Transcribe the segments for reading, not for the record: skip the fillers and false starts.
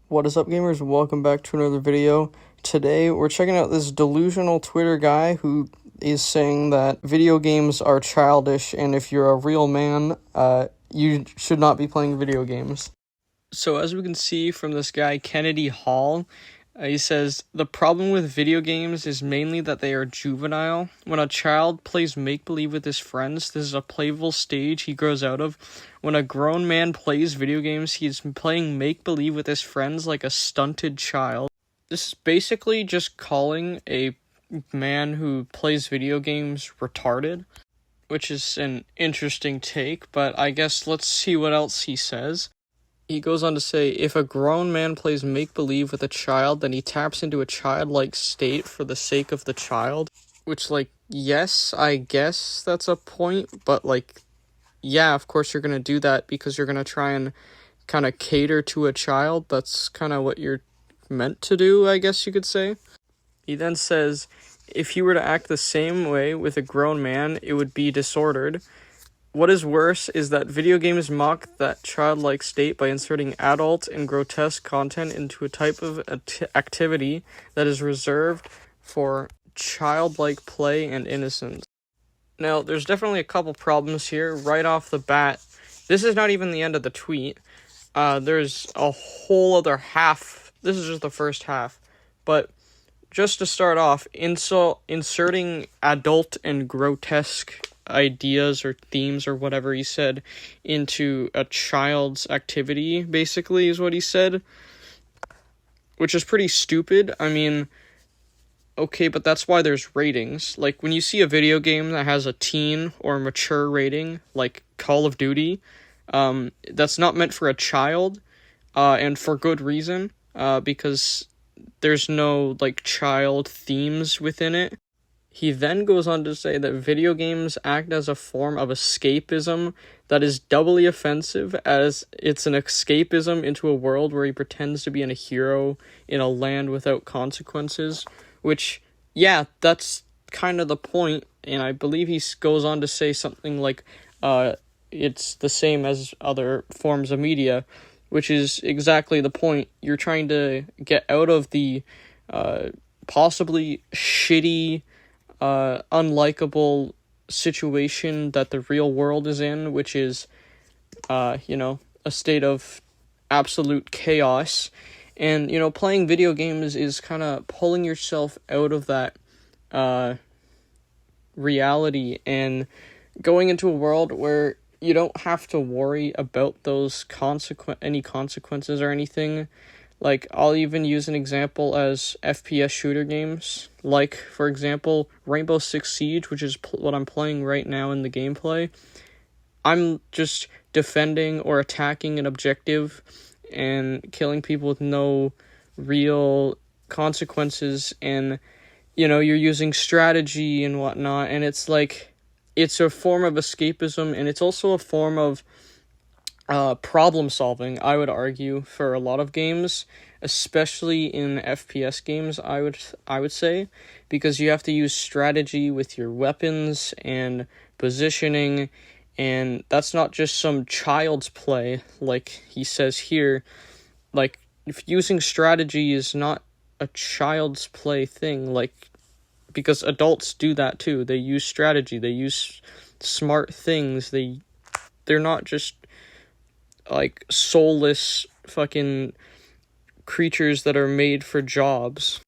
What is up, gamers? Welcome back to another video. Today, we're checking out this delusional Twitter guy who is saying that video games are childish, and if you're a real man, you should not be playing video games. So as we can see from this guy, Kennedy Hall, he says, the problem with video games is mainly that they are juvenile. When a child plays make-believe with his friends, this is a playful stage he grows out of. When a grown man plays video games, he's playing make-believe with his friends like a stunted child. This is basically just calling a man who plays video games retarded, which is an interesting take, but I guess let's see what else he says. He goes on to say, if a grown man plays make-believe with a child, then he taps into a childlike state for the sake of the child. Which, yes, I guess that's a point, but, yeah, of course you're gonna do that because you're gonna try and kind of cater to a child. That's kind of what you're meant to do, I guess you could say. He then says, if you were to act the same way with a grown man, it would be disordered. What is worse is that video games mock that childlike state by inserting adult and grotesque content into a type of activity that is reserved for childlike play and innocence. Now, there's definitely a couple problems here right off the bat. This is not even the end of the tweet. There's a whole other half. This is just the first half. But just to start off, inserting adult and grotesque ideas or themes or whatever he said into a child's activity, basically, is what he said, which is pretty stupid. I mean, okay, but that's why there's ratings. Like, when you see a video game that has a teen or mature rating, like Call of Duty, that's not meant for a child, and for good reason, because there's no, child themes within it. He then goes on to say that video games act as a form of escapism that is doubly offensive, as it's an escapism into a world where he pretends to be a hero in a land without consequences, which, yeah, that's kind of the point, and I believe he goes on to say something like, it's the same as other forms of media, which is exactly the point. You're trying to get out of the, possibly shitty, unlikable situation that the real world is in, which is, a state of absolute chaos. And, playing video games is kind of pulling yourself out of that, reality and going into a world where you don't have to worry about those any consequences or anything. I'll even use an example as FPS shooter games. For example, Rainbow Six Siege, which is what I'm playing right now in the gameplay. I'm just defending or attacking an objective and killing people with no real consequences, and, you're using strategy and whatnot, and it's a form of escapism, and it's also a form of problem solving, I would argue, for a lot of games, especially in FPS games, I would say, because you have to use strategy with your weapons and positioning, and that's not just some child's play, like he says here. If using strategy is not a child's play thing, because adults do that too. They use strategy, they use smart things, they're not just soulless fucking creatures that are made for jobs.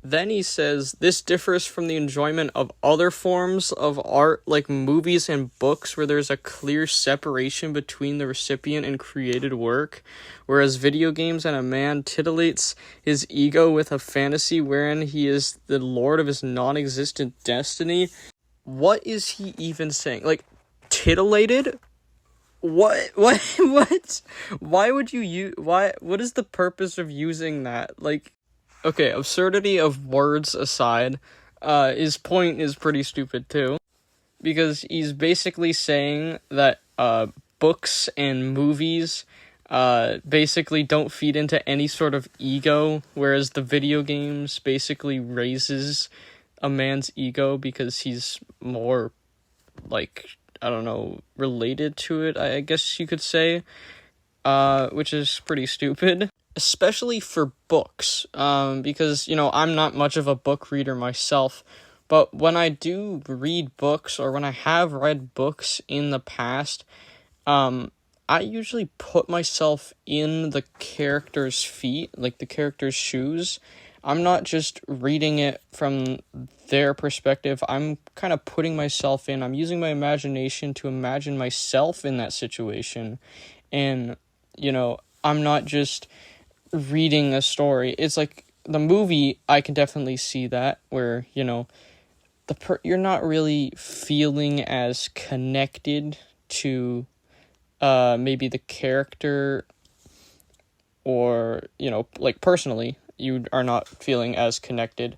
Then he says, this differs from the enjoyment of other forms of art, like movies and books, where there's a clear separation between the recipient and created work, whereas video games and a man titillates his ego with a fantasy wherein he is the lord of his non-existent destiny. What is he even saying? Titillated? What? Why would you what is the purpose of using that? Okay, absurdity of words aside, his point is pretty stupid too, because he's basically saying that, books and movies, basically don't feed into any sort of ego, whereas the video games basically raises a man's ego because he's more, related to it, I guess you could say, which is pretty stupid. especially for books, because, I'm not much of a book reader myself, but when I do read books, or when I have read books in the past, I usually put myself in the character's feet, like the character's shoes. I'm not just reading it from their perspective. I'm kind of putting myself in. I'm using my imagination to imagine myself in that situation. And, I'm not just reading a story. It's like the movie, I can definitely see that, where, you're not really feeling as connected to maybe the character, or like personally you are not feeling as connected,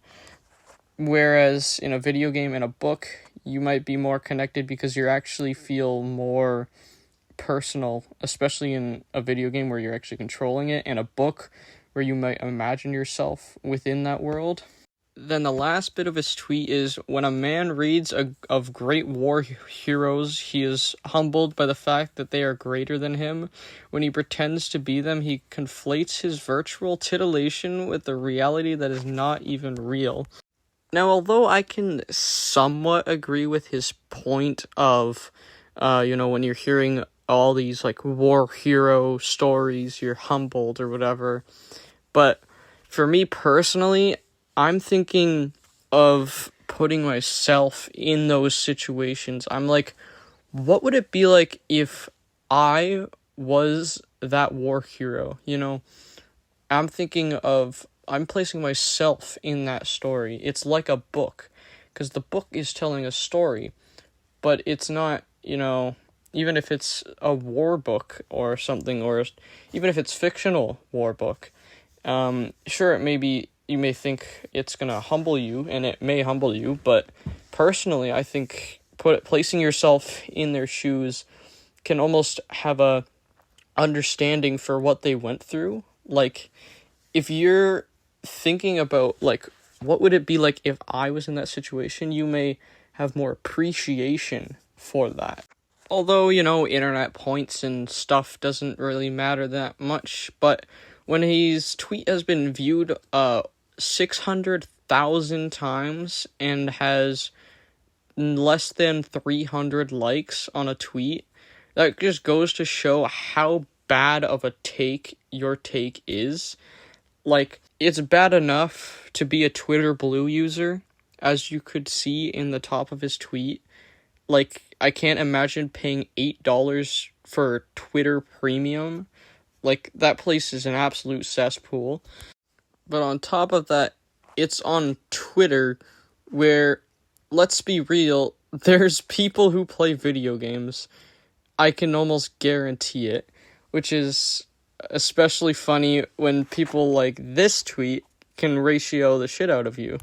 whereas in a video game and a book you might be more connected because you actually feel more personal, especially in a video game where you're actually controlling it, and a book where you might imagine yourself within that world. Then the last bit of his tweet is, when a man reads of great war heroes, he is humbled by the fact that they are greater than him. When he pretends to be them, he conflates his virtual titillation with the reality that is not even real. Now, although I can somewhat agree with his point of, when you're hearing all these, like, war hero stories, you're humbled or whatever, but for me personally, I'm thinking of putting myself in those situations. I'm like, what would it be like if I was that war hero? I'm placing myself in that story. It's like a book, because the book is telling a story, but it's not, even if it's a war book or something, or even if it's fictional war book, sure, maybe you may think it's gonna humble you, and it may humble you, but personally, I think placing yourself in their shoes can almost have a understanding for what they went through. Like, if you're thinking about, like, what would it be like if I was in that situation, you may have more appreciation for that. Although, internet points and stuff doesn't really matter that much, but when his tweet has been viewed 600,000 times and has less than 300 likes on a tweet, that just goes to show how bad of a take your take is. Like, it's bad enough to be a Twitter Blue user, as you could see in the top of his tweet. Like, I can't imagine paying $8 for Twitter Premium. Like, that place is an absolute cesspool. But on top of that, it's on Twitter, where, let's be real, there's people who play video games. I can almost guarantee it, which is especially funny when people like this tweet can ratio the shit out of you.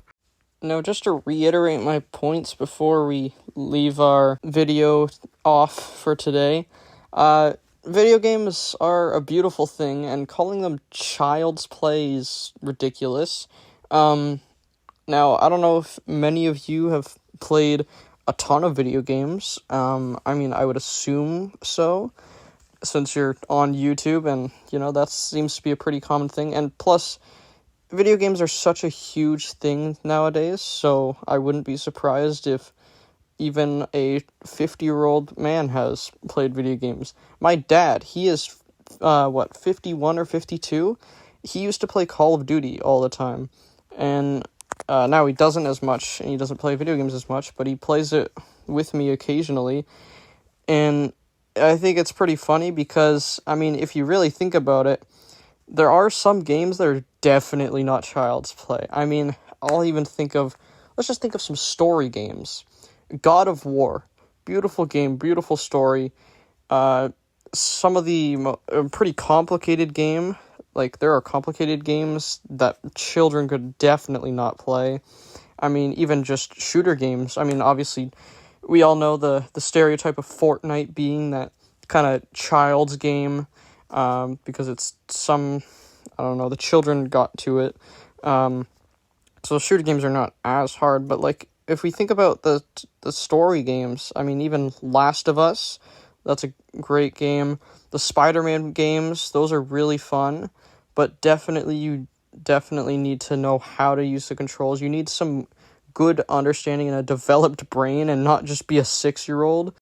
Now, just to reiterate my points before we leave our video off for today, video games are a beautiful thing, and calling them child's play is ridiculous. Now, I don't know if many of you have played a ton of video games. I would assume so, since you're on YouTube, and, that seems to be a pretty common thing. And plus, video games are such a huge thing nowadays, so I wouldn't be surprised if even a 50-year-old man has played video games. My dad, he is, 51 or 52? He used to play Call of Duty all the time, and now he doesn't as much, and he doesn't play video games as much, but he plays it with me occasionally, and I think it's pretty funny because, if you really think about it, there are some games that are definitely not child's play. Let's just think of some story games. God of War, beautiful game, beautiful story. Some of the pretty complicated game, like, there are complicated games that children could definitely not play. Even just shooter games. Obviously, we all know the stereotype of Fortnite being that kind of child's game, because it's the children got to it. So shooter games are not as hard, but, like, if we think about the story games, even Last of Us, that's a great game. The Spider-Man games, those are really fun. but you definitely need to know how to use the controls. You need some good understanding and a developed brain and not just be a 6-year-old.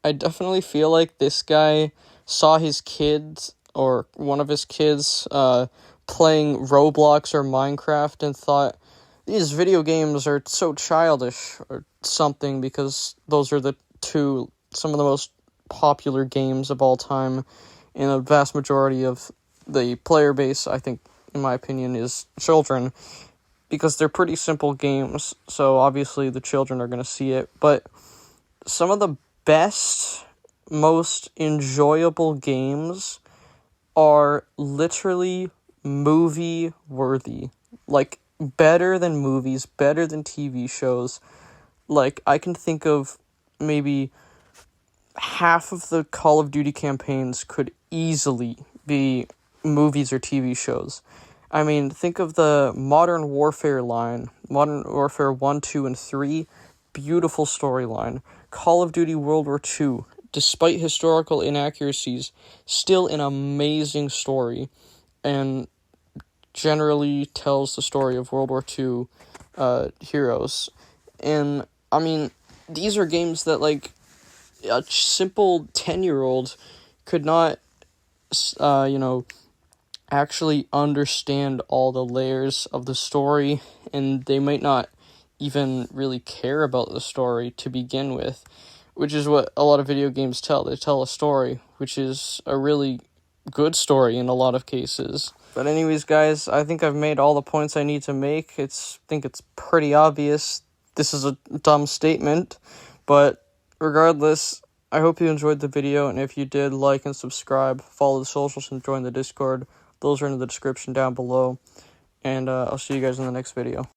I definitely feel like this guy saw his kids or one of his kids playing Roblox or Minecraft and thought these video games are so childish or something, because those are some of the most popular games of all time, and a vast majority of the player base, I think, in my opinion, is children, because they're pretty simple games, so obviously the children are going to see it. But some of the best, most enjoyable games are literally movie worthy. Like, better than movies, better than TV shows. Like, I can think of maybe half of the Call of Duty campaigns could easily be movies or TV shows. I mean, think of the Modern Warfare line. Modern Warfare 1, 2, and 3. Beautiful storyline. Call of Duty World War II. Despite historical inaccuracies, still an amazing story. And generally tells the story of World War II heroes. And, I mean, these are games that, like, a simple 10-year-old could not, actually understand all the layers of the story, and they might not even really care about the story to begin with, which is what a lot of video games tell. They tell a story, which is a really good story in a lot of cases. But anyways, guys, I think I've made all the points I need to make. I think it's pretty obvious. This is a dumb statement, but regardless, I hope you enjoyed the video, and if you did, like and subscribe, follow the socials, and join the Discord. Those are in the description down below, and I'll see you guys in the next video.